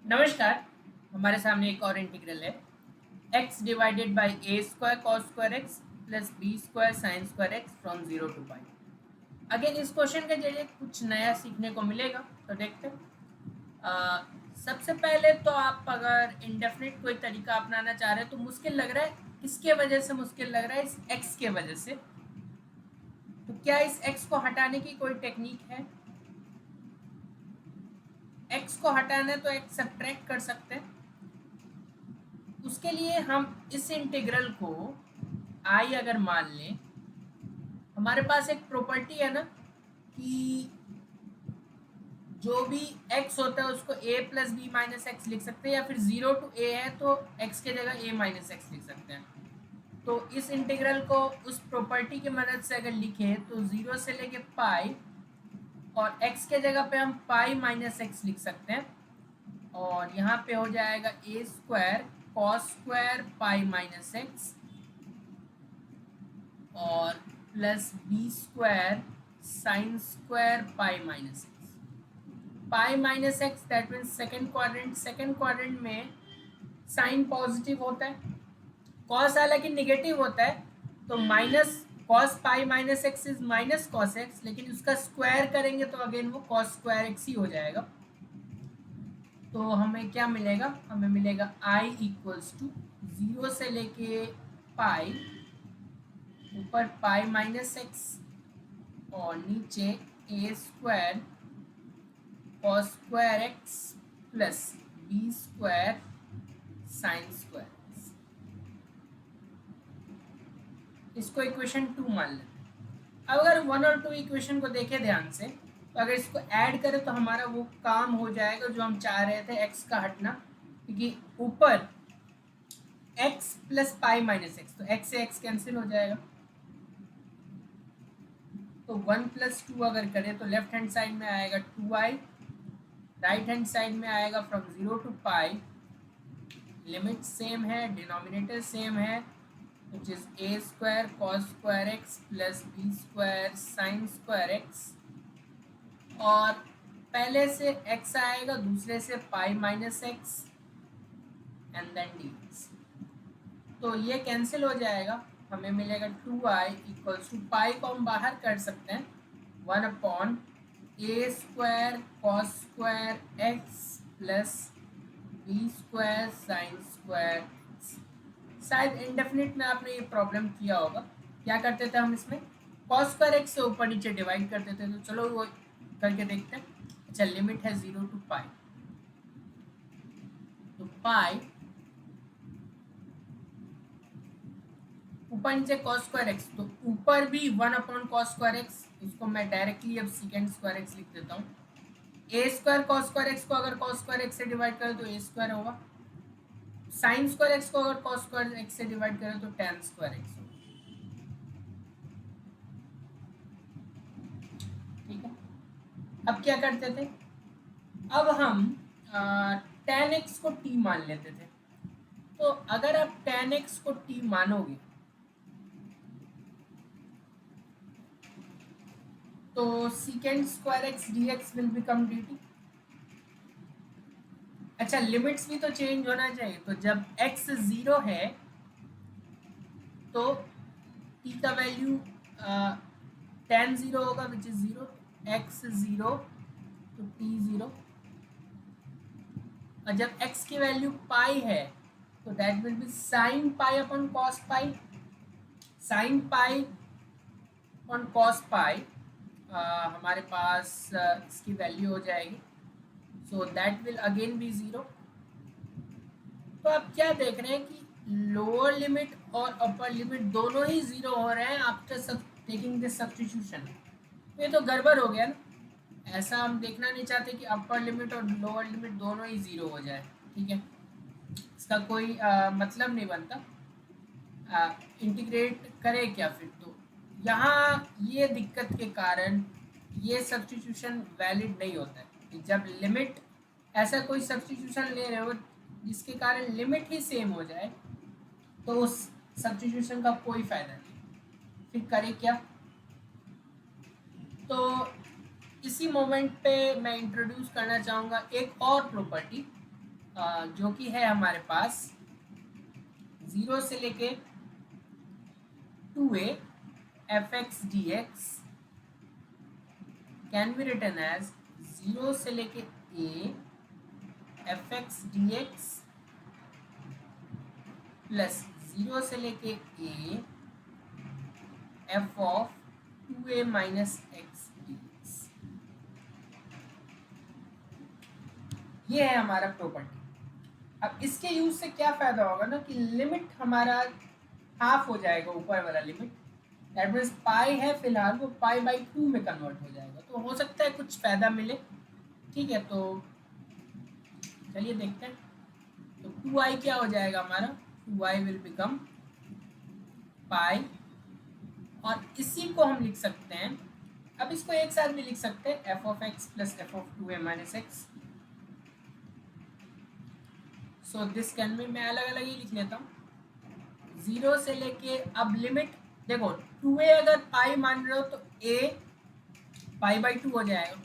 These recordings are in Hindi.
नमस्कार। हमारे सामने एक और इंटीग्रल है x divided by a square cos square x plus B square sine square x from 0 to pi. Again इस क्वेश्चन के जरिए कुछ नया सीखने को मिलेगा, तो देखते हैं। सबसे पहले तो आप अगर इंडेफिनिट कोई तरीका अपनाना चाह रहे हैं तो मुश्किल लग रहा है, किसके वजह से मुश्किल लग रहा है? इस x के वजह से। तो क्या इस x को हटाने की कोई टेक्निक है? x को हटाना है तो x सब्ट्रैक्ट कर सकते हैं। उसके लिए हम इस इंटीग्रल को I अगर मान लें, हमारे पास एक प्रॉपर्टी है ना कि जो भी x होता है उसको a plus b minus x लिख सकते हैं, या फिर 0 टू a है तो x के जगह a माइनस एक्स लिख सकते हैं। तो इस इंटीग्रल को उस प्रॉपर्टी की मदद से अगर लिखे तो 0 से लेके पाई और x के जगह पे हम पाई माइनस एक्स लिख सकते हैं, और यहाँ पे हो जाएगा a square cos square pi minus x और plus B square sine square pi minus x. Pi minus x that means second quadrant में साइन पॉजिटिव होता है, कॉस हालांकि निगेटिव होता है, तो minus cos pi minus x is minus cos x, लेकिन उसका स्क्वायर करेंगे तो अगेन वो कॉस स्क्वायर एक्स ही हो जाएगा। तो हमें क्या मिलेगा? हमें मिलेगा आई इक्वल्स टू 0 से लेके पाई, ऊपर पाई माइनस एक्स और नीचे A square cos square x plus B square sine square x. इसको इक्वेशन 2 मान लेते हैं। अब अगर 1 और 2 इक्वेशन को देखें ध्यान से, तो अगर इसको ऐड करें तो हमारा वो काम हो जाएगा जो हम चाह रहे थे, एक्स का हटना, क्योंकि ऊपर x plus pi minus x, तो एक्स से एक्स कैंसिल हो जाएगा। तो 1 प्लस 2 अगर करें तो लेफ्ट हैंड साइड में आएगा 2i, राइट हैंड साइड में आएगा from 0 to pi, limit same है, डिनोमिनेटर सेम है, which is a square cos square x plus B square sine square x, और पहले से x आएगा, दूसरे से pi minus x and then d. तो ये कैंसिल हो जाएगा, हमें मिलेगा 2i इक्वल्स टू पाई को हम बाहर कर सकते हैं 1 upon A square cos square x plus B square sine square. शायद इंडेफिनिट में आपने ये प्रॉब्लम किया होगा। क्या करते थे हम इसमें? कॉस स्क्वायर एक्स से ऊपर नीचे डिवाइड करते थे, तो चलो वो करके देखते हैं। अच्छा, लिमिट है 0 टू पाई, तो पाई ऊपर नीचे कॉस स्क्वायर एक्स, तो ऊपर भी 1 अपॉन कॉस स्क्वायर एक्स, इसको मैं डायरेक्टली अब सेकेंड स्क्वायर एक्स लिख देता हूँ। ए स्क्वायर कॉस स्क्वायर एक्स को अगर कॉस स्क्वायर एक्स से डिवाइड करें तो ए स्क्वायर होगा, साइन स्क्वायर एक्स को अगर कॉस स्क्वायर एक्स से डिवाइड करें तो टेन स्क्वायर एक्स होगा। ठीक है, अब क्या करते थे? अब हम टेन एक्स को टी मान लेते थे। तो अगर आप टेन एक्स को टी मानोगे तो secant square x D x will become D T. अच्छा, लिमिट्स भी तो चेंज होना चाहिए, तो जब x 0 है तो t का वैल्यू टेन 0 होगा, विच इज 0, x 0 तो t 0, और जब x की वैल्यू पाई है तो that will be sine pi upon cos pi, sine pi upon cos pi, हमारे पास इसकी वैल्यू हो जाएगी, so that will again be 0। तो आप क्या देख रहे हैं कि लोअर लिमिट और अपर लिमिट दोनों ही 0 हो रहे हैं आफ्टर सब टेकिंग दिस सब्स्टिट्यूशन। ये तो गड़बड़ हो गया ना। ऐसा हम देखना नहीं चाहते कि अपर लिमिट और लोअर लिमिट दोनों ही 0 हो जाए। ठीक है, इसका कोई मतलब नहीं बनता। इंटीग्रेट करें क्या फिर? तो यहाँ ये दिक्कत के कारण ये सब्स्टिट्यूशन वैलिड नहीं होता है कि जब लिमिट, ऐसा कोई सब्स्टिट्यूशन ले रहे हो जिसके कारण लिमिट ही सेम हो जाए, तो उस सब्स्टिट्यूशन का कोई फायदा नहीं। फिर करें क्या? तो इसी मोमेंट पे मैं इंट्रोड्यूस करना चाहूँगा एक और प्रॉपर्टी जो कि है हमारे पास 0 से लेके 2a f x D x can be written as 0 से लेके a f x D x plus 0 से लेके a f of 2a minus x D x. ये है हमारा प्रॉपर्टी। अब इसके यूज से क्या फायदा होगा ना कि लिमिट हमारा हाफ हो जाएगा, ऊपर वाला लिमिट दैट मीन्स पाई है फिलहाल वो पाई बाई 2 में कन्वर्ट हो जाएगा, तो हो सकता है कुछ फायदा मिले। ठीक है, तो चलिए देखते हैं। तो 2i क्या हो जाएगा हमारा, 2i विल बिकम पाई, और इसी को हम लिख सकते हैं, अब इसको एक साथ भी लिख सकते हैं, F of x plus F of 2a minus x. So this can be, मैं अलग अलग ही लिख लेता हूँ। 0 से लेके अब लिमिट देखो 2a अगर पाई मान रहे हो तो a पाई बाई 2 हो जाएगा।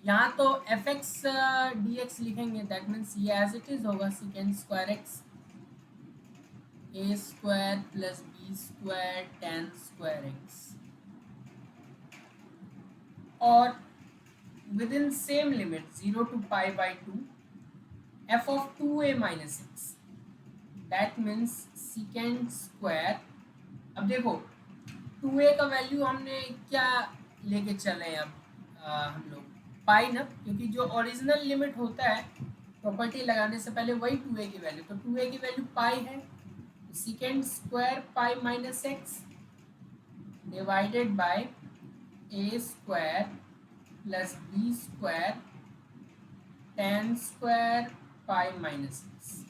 यहाँ तो एफ एक्स डी एक्स लिखेंगे दैट मीन्स ये एज इट इज होगा second square x A square plus B square tan square x, और within same limit 0 to pi by 2 f of 2a minus x that means secant square। अब देखो 2a का वैल्यू हमने क्या लेके चले अब हम लोग पाई ना, क्योंकि जो ओरिजिनल लिमिट होता है प्रॉपर्टी लगाने से पहले वही 2a की वैल्यू, तो 2a की वैल्यू पाई है, secant square pi minus x divided by a square plus B square tan square pi minus x.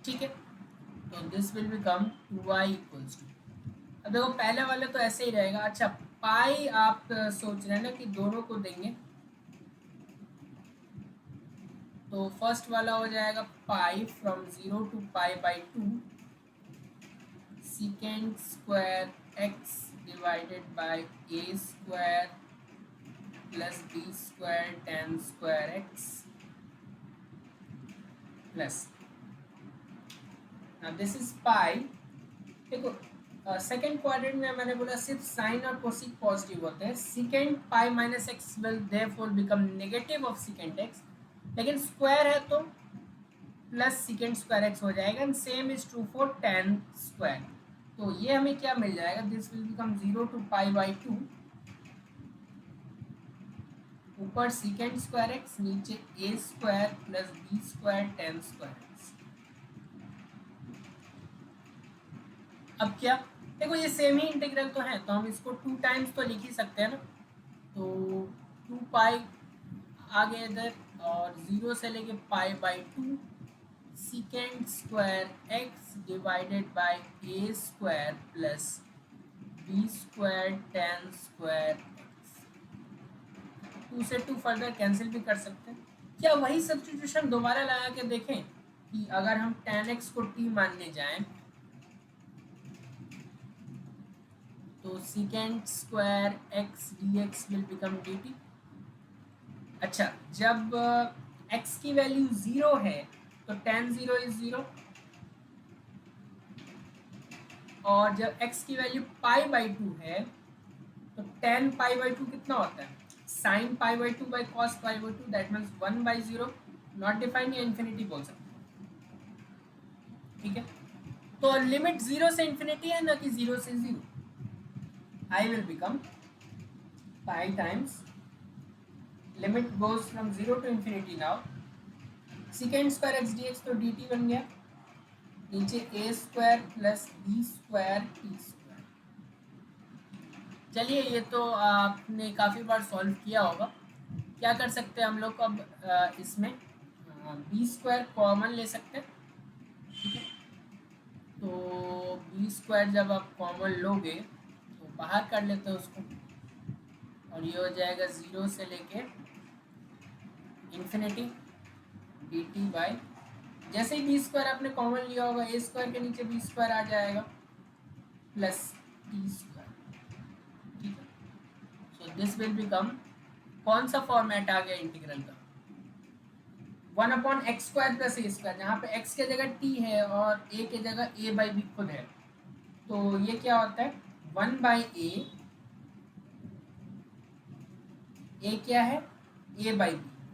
ठीक है, तो this will become 2i equals to, अब देखो पहले वाले तो ऐसे ही रहेगा। अच्छा पाई आप सोच रहे हैं ना कि दोनों को देंगे, तो फर्स्ट वाला हो जाएगा पाई from 0 to pi by 2 secant square x divided by a square plus b square tan square x plus, now this is pi। देखो सेकेंड क्वाड्रेंट में मैंने बोला सिर्फ साइन और कोसिक पॉजिटिव होते हैं, second pi minus x will therefore become negative of second x, लेकिन स्क्वायर है तो प्लस सेकेंड स्क्वायर एक्स हो जाएगा, and same is true for ten square. तो ये हमें क्या मिल जाएगा, this will become 0 to pi by 2, ऊपर सेकेंड स्क्वायर एक्स नीचे a square plus b square tan square x. अब क्या देखो ये सेम ही इंटीग्रल तो है, तो हम इसको 2 टाइम्स तो लिख ही सकते हैं ना, तो 2 पाई आगे इधर और 0 से लेके pi by 2 secant square x divided by a square plus B square tan square x. 2 से 2 फर्दर कैंसिल भी कर सकते हैं। क्या वही सब्स्टिट्यूशन दोबारा लगा के देखें कि अगर हम tan x को t मानने जाएं तो second square x D x will become D T. अच्छा जब x की वैल्यू 0 है तो tan 0 इज 0, और जब x की वैल्यू पाई बाई 2 है तो tan पाई बाई 2 कितना होता है, sine pi by 2 by cos pi by 2 that means 1 by 0, not defined या इन्फिनिटी बोल सकते हैं। ठीक है, तो लिमिट 0 से इन्फिनिटी है ना कि 0 से 0, I will become pi times limit goes from 0 to infinity now secant square x dx तो dt बन गया, नीचे a square plus b square t square. चलिए ये तो आपने काफ़ी बार सॉल्व किया होगा। क्या कर सकते हैं हम लोग अब इसमें b स्क्वायर कॉमन ले सकते हैं। ठीक है, तो b स्क्वायर जब आप कॉमन लोगे तो बाहर कर लेते हैं उसको, और ये हो जाएगा 0 से लेके इन्फिनिटी डी टी बाई, जैसे ही बी स्क्वायर आपने कॉमन लिया होगा ए स्क्वायर के नीचे बी स्क्वायर आ जाएगा प्लस टी स्क्वायर। ठीक है, दिस विल बिकम, कौन सा फॉर्मेट आ गया इंटीग्रल का, 1/x² + a², जहाँ पे x के जगह t है और a के जगह a/b खुद है, तो ये क्या होता है 1/a, a क्या है a/b,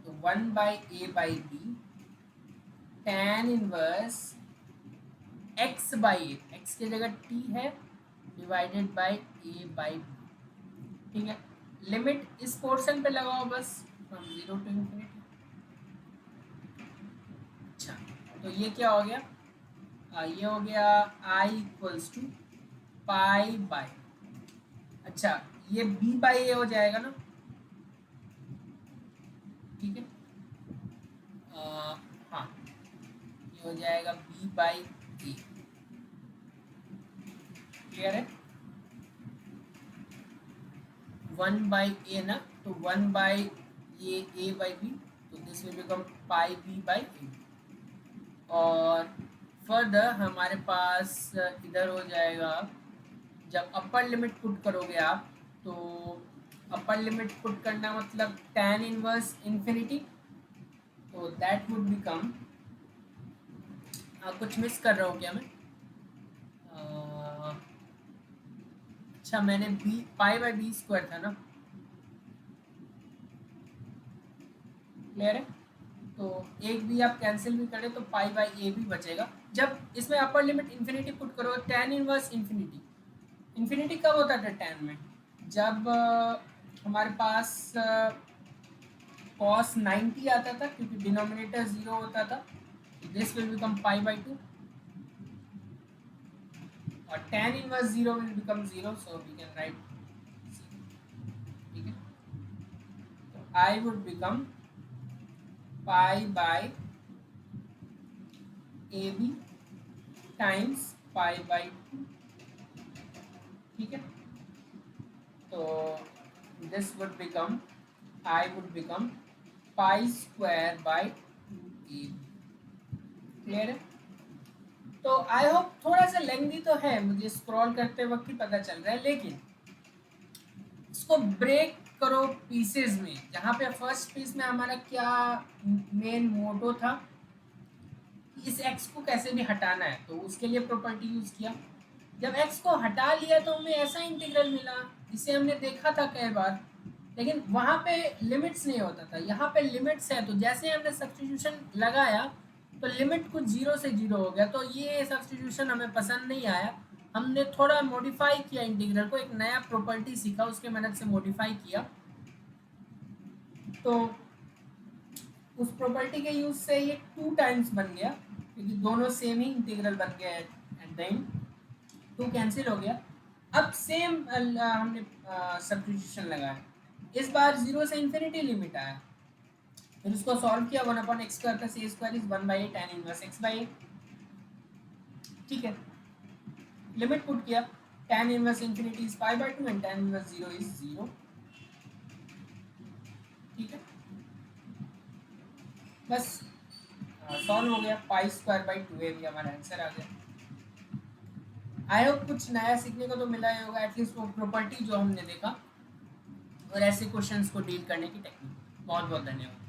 तो 1/a/b tan inverse x/a, x के जगह t है डिवाइडेड बाय a/b, ठीक है। लिमिट इस पोर्शन पे लगाओ बस, फ्रॉम 0 to ∞। अच्छा, तो ये क्या हो गया, ये हो गया i = π/, अच्छा ये b/a हो जाएगा ना, ठीक है, हाँ ये हो जाएगा b/a, क्लियर है, 1/a ना, तो 1/a/b, तो दिस विल बिकम πb/a, और फर्दर हमारे पास इधर हो जाएगा, जब अपर लिमिट पुट करोगे आप, तो अपर लिमिट पुट करना मतलब tan इनवर्स इन्फिनिटी, तो दैट वुड बिकम, कुछ मिस कर रहा हूँ क्या मैं, अच्छा मैंने π/b² था ना, क्लियर है, तो एक भी आप कैंसिल भी करें तो π/a भी बचेगा। जब इसमें अपर लिमिट इन्फिनिटी पुट करो, tan इनवर्स इन्फिनिटी, इन्फिनिटी कब होता था tan में, जब हमारे पास cos 90 आता था, क्योंकि डिनोमिनेटर 0 होता था, दिस विल बिकम π/2, और tan inverse 0 will become 0, so we can write, ठीक है, तो I would become π/ab times π/2, ठीक है, तो this would become, I would become π²/2ab, clear है। तो आई होप, थोड़ा सा लेंथी तो है, मुझे स्क्रॉल करते वक्त ही पता चल रहा है, लेकिन इसको ब्रेक करो पीसेस में, जहाँ पे फर्स्ट पीस में हमारा क्या मेन मोटो था, इस x को कैसे भी हटाना है, तो उसके लिए प्रॉपर्टी यूज किया, जब x को हटा लिया तो हमें ऐसा इंटीग्रल मिला, इसे हमने देखा था कई बार, लेकिन वहाँ पे लिमिट्स नहीं होता था, यहाँ पे लिमिट्स है, तो जैसे हमने सब्स्टिट्यूशन लगाया तो लिमिट कुछ 0 से 0 हो गया, तो ये सब्स्टिट्यूशन हमें पसंद नहीं आया, हमने थोड़ा मॉडिफाई किया इंटीग्रल को, एक नया प्रॉपर्टी सीखा, उसके मदद से मॉडिफाई किया, तो उस प्रॉपर्टी के यूज से ये 2 टाइम्स बन गया, क्योंकि दोनों सेम ही इंटीग्रल बन गया एट द एंड, 2 कैंसिल हो गया। अब सेम हमने सब्स्टिट्यूशन लगाया, इस बार 0 से इन्फिनिटी लिमिट आया, फिर उसको सॉल्व किया, 1/x² + a² is 1/a tan inverse x/a, ठीक है, लिमिट पुट किया, tan inverse infinity is π/2 and tan inverse 0 is 0, ठीक है, बस सॉल्व हो गया, π²/2a भी हमारा आंसर आ गया। आई होप कुछ नया सीखने को तो मिला ही होगा, एटलीस्ट वो प्रॉपर्टी जो हमने देखा, और ऐसे क्वेश्चंस को डील करने की टेक्निक। बहुत बहुत धन्यवाद।